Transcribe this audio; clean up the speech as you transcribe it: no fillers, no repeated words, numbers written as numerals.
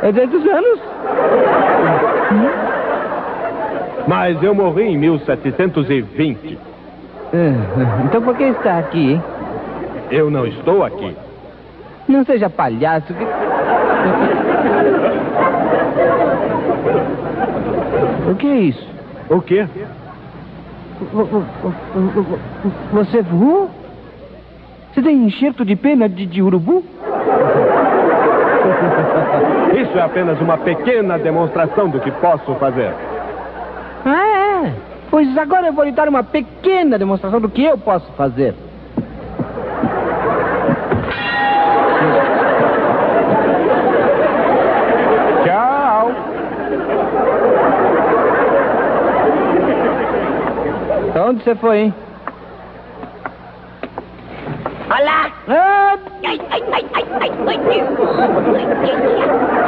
200 anos? Mas eu morri em 1720. Então por que está aqui, hein? Eu não estou aqui. Não seja palhaço. O que é isso? O quê? Você voou? Você tem enxerto de pena de urubu? Isso é apenas uma pequena demonstração do que posso fazer. Ah, é? Pois agora eu vou lhe dar uma pequena demonstração do que eu posso fazer. Tchau. Pra onde você foi, hein? Olá! Ah! Ai, ai, ai, ai, ai, ai, ai.